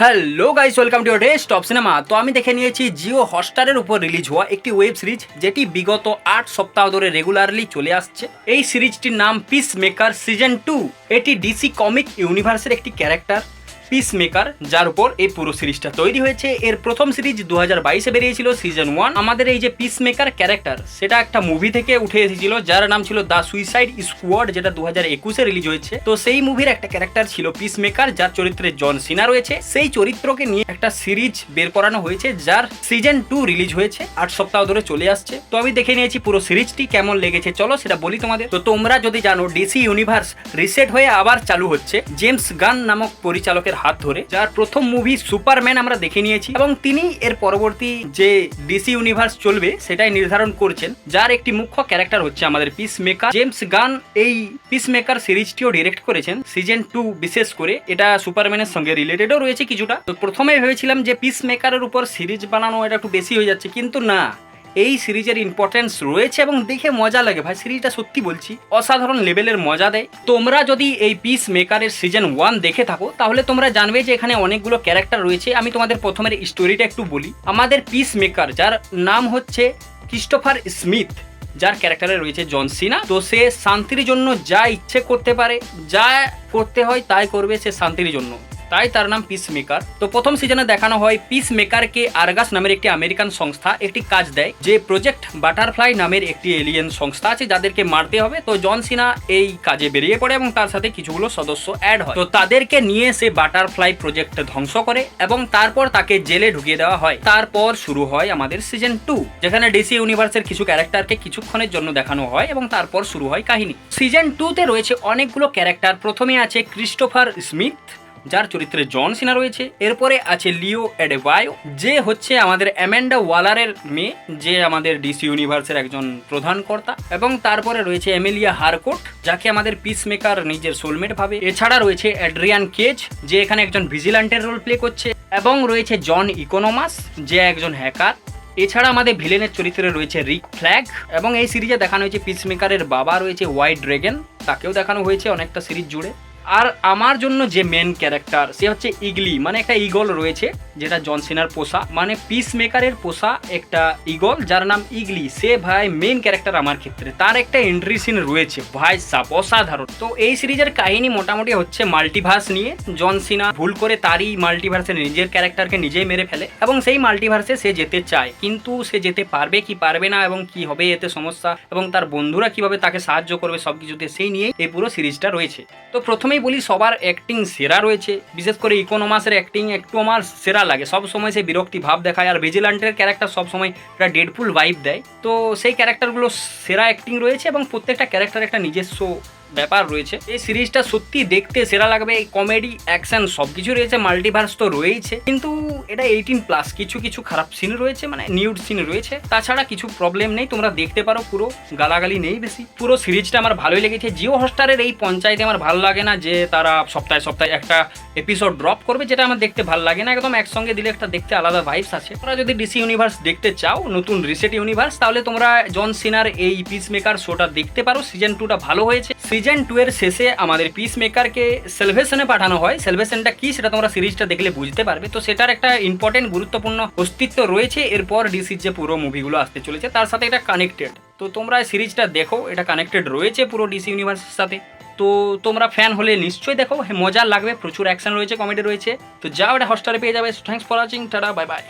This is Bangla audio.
Hello guys, welcome to your top cinema. তো আমি দেখে নিয়েছি জিও হটস্টারের উপর রিলিজ হওয়া একটি ওয়েব সিরিজ, যেটি বিগত 8 সপ্তাহ ধরে রেগুলারলি চলে আসছে। এই সিরিজটির নাম পিস মেকার সিজন 2। এটি ডিসি কমিক ইউনিভার্সের একটি ক্যারেক্টার পিস মেকার, যার উপর এই পুরো সিরিজটা তৈরি হয়েছে। এর প্রথম সিরিজ 2022-এ বেরিয়েছিল সিজন 1। আমাদের এই যে পিস মেকার ক্যারেক্টার, সেটা একটা মুভি থেকে উঠে এসেছিল, যার নাম ছিল দ্য সুইসাইড স্কোয়াড, যেটা 2021-এ রিলিজ হয়েছে। তো সেই মুভির একটা ক্যারেক্টার ছিল পিস মেকার, যার চরিত্রে জন সিনা রয়েছে। সেই চরিত্রকে নিয়ে একটা সিরিজ বের করানো হয়েছে, যার সিজন 2 রিলিজ হয়েছে। 8 সপ্তাহ ধরে চলে আসছে। তো আমি দেখে নিয়েছি পুরো সিরিজটি কেমন লেগেছে, চলো সেটা বলি তোমাদের। তো তোমরা যদি জানো, ডিসি ইউনিভার্স রিসেট হয়ে আবার চালু হচ্ছে জেমস গান নামক পরিচালকের হাত ধরে, যার প্রথম মুভি সুপারম্যান আমরা দেখে নিয়েছি, এবং তিনি এর পরবর্তী যে ডিসি ইউনিভার্স চলবে সেটাই নির্ধারণ করছেন, যার একটি মুখ্য ক্যারেক্টার হচ্ছে আমাদের পিস মেকার। জেমস গান এই পিস মেকার সিরিজটিও ডিরেক্ট করেছেন, সিজন 2 বিশেষ করে। এটা সুপারম্যানের সঙ্গে রিলেটেডও রয়েছে কিছুটা। তো প্রথমে ভেবেছিলাম যে পিস মেকারের উপর সিরিজ বানানো এটা একটু বেশি হয়ে যাচ্ছে, কিন্তু না, এই সিরিজের ইম্পর্টেন্স রয়েছে এবং দেখে মজা লাগে ভাই। সিরিজটা সত্যি বলছি অসাধারণ লেভেলের মজা দেয়। তোমরা যদি এই পিস মেকারের সিজন 1 দেখে থাকো, তাহলে তোমরা জানবে যে এখানে অনেকগুলো ক্যারেক্টার রয়েছে। আমি তোমাদের প্রথমের স্টোরিটা একটু বলি। আমাদের পিস মেকার, যার নাম হচ্ছে ক্রিস্টোফার স্মিথ, যার ক্যারেক্টারে রয়েছে জন সিনা। তো সে শান্তির জন্য যা ইচ্ছে করতে পারে, যা করতে হয় তাই করবে সে শান্তির জন্য, তাই তার নাম পিস মেকার। তো প্রথম সিজনে দেখানো হয় পিস মেকারকে আরগাস নামের একটি আমেরিকান সংস্থা একটি কাজ দেয়, যে প্রজেক্ট বাটারফ্লাই নামের একটি এলিয়েন সংস্থা আছে, যাদেরকে মারতে হবে। তো জন সিনা এই কাজে বেরিয়ে পড়ে এবং তার সাথে কিছুগুলো সদস্য অ্যাড হয়। তো তাদেরকে নিয়ে সে বাটারফ্লাই প্রজেক্ট ধ্বংস করে এবং তারপর তাকে জেলে ঢুকিয়ে দেওয়া হয়। তারপর শুরু হয় আমাদের সিজন 2, যেখানে ডিসি ইউনিভার্সের কিছু ক্যারেক্টারকে কিছুক্ষণের জন্য দেখানো হয় এবং তারপর শুরু হয় কাহিনী। সিজন 2-তে রয়েছে অনেকগুলো ক্যারেক্টার। প্রথমে আছে ক্রিস্টোফার স্মিথ, যার চরিত্রে জন সিনা রয়েছে। এরপরে আছে লিও এডেবায়ো, যে হচ্ছে আমাদের অ্যামান্ডা ওয়ালারের মেয়ে, যে আমাদের ডিসি ইউনিভার্সের একজন প্রধান কর্তা। এবং তারপরে রয়েছে এমিলিয়া হারকোট, যাকে আমাদের পিস মেকার নিজের সোলমেট ভাবে। এছাড়া রয়েছে অ্যাড্রিয়ান কেজ, যে এখানে একজন ভিজিল্যান্টের রোল প্লে করছে। এবং রয়েছে জন ইকোনোমাস, যে একজন হ্যাকার। এছাড়া আমাদের ভিলেনের চরিত্রে রয়েছে রিক ফ্ল্যাগ, এবং এই সিরিজে দেখানো হয়েছে পিস মেকারের বাবা রয়েছে হোয়াইট ড্রাগন, তাকেও দেখানো হয়েছে অনেকটা সিরিজ জুড়ে। আর আমার জন্য যে মেন ক্যারেক্টার, সে হচ্ছে ইগলি, মানে একটা ইগল রয়েছে, যেটা জন সিনার পোষা, মানে পিস মেকারের পোষা একটা ইগল, যার নাম ইগলি। সে ভাই মেন ক্যারেক্টার আমার ক্ষেত্রে। তার একটা এন্ট্রি সিন রয়েছে ভাই সাপ অসাধারণ। তো এই সিরিজের কাহিনী মোটামুটি হচ্ছে মাল্টিভার্স নিয়ে। জন সিনা ভুল করে তারই মাল্টিভার্সে নিজের ক্যারেক্টারকে নিজেই মেরে ফেলে, এবং সেই মাল্টিভার্সে সে যেতে চায়, কিন্তু সে যেতে পারবে কি পারবে না, এবং কি হবে এতে সমস্যা, এবং তার বন্ধুরা কিভাবে তাকে সাহায্য করবে, সবকিছুতে সেই নিয়ে এই পুরো সিরিজটা রয়েছে। তো প্রথমেই বলি, সবার অ্যাক্টিং সেরা রয়েছে। বিশেষ করে ইকোনোমাসের অ্যাক্টিং একটু আমার সেরা লাগে। সব সময় সে বিরক্তি ভাব দেখায়, আর ভিজিল্যান্টের ক্যারেক্টার সবসময় একটা ডেডপুল ভাইব দেয়। তো সেই ক্যারেক্টারগুলো সেরা অ্যাক্টিং রয়েছে, এবং প্রত্যেকটা ক্যারেক্টার একটা নিজস্ব ব্যাপার রয়েছে। এই সিরিজটা সত্যি দেখতে সেরা লাগবে। এই কমেডি, অ্যাকশন সবকিছু রয়েছে। মাল্টিভার্স তো রয়েছে, কিন্তু এটা 18+। কিছু কিছু খারাপ সিন রয়েছে, মানে নিউড সিন রয়েছে। তাছাড়া কিছু প্রবলেম নেই, তোমরা দেখতে পারো। পুরো গালাগালি নেই বেশি। পুরো সিরিজটা আমার ভালোই লেগেছে। জিও হটস্টারের এই পঞ্চায়েতে আমার ভালো লাগে না যে তারা সপ্তাহে সপ্তাহে একটা এপিসোড ড্রপ করবে, যেটা আমার দেখতে ভালো লাগে না। একদম একসঙ্গে দিলে একটা দেখতে আলাদা ভাইবস আছে। তোমরা যদি ডিসি ইউনিভার্স দেখতে চাও, নতুন রিসেট ইউনিভার্স, তাহলে তোমরা জন সিনার এই পিস মেকার শোটা দেখতে পারো। সিজন 2টা ভালো হয়েছে। সিজন 2 এর শেষে আমাদের পিস মেকারকে সেলভেশনে পাঠানো হয়। সেলভেশনটা কি সেটা তোমরা সিরিজটা দেখলে বুঝতে পারবে। তো সেটার একটা ইম্পর্টেন্ট গুরুত্বপূর্ণ অস্তিত্ব রয়েছে। এরপর ডিসির যে পুরো মুভিগুলো আসতে চলেছে তার সাথে এটা কানেক্টেড। তো তোমরা সিরিজটা দেখো, এটা কানেক্টেড রয়েছে পুরো ডিসি ইউনিভার্সের সাথে। তো তোমরা ফ্যান হলে নিশ্চয়ই দেখো, মজা লাগবে। প্রচুর অ্যাকশন রয়েছে, কমেডি রয়েছে। তো যাও, এটা হটস্টারে পেয়ে যাবে। Thanks for watching, tata, bye bye.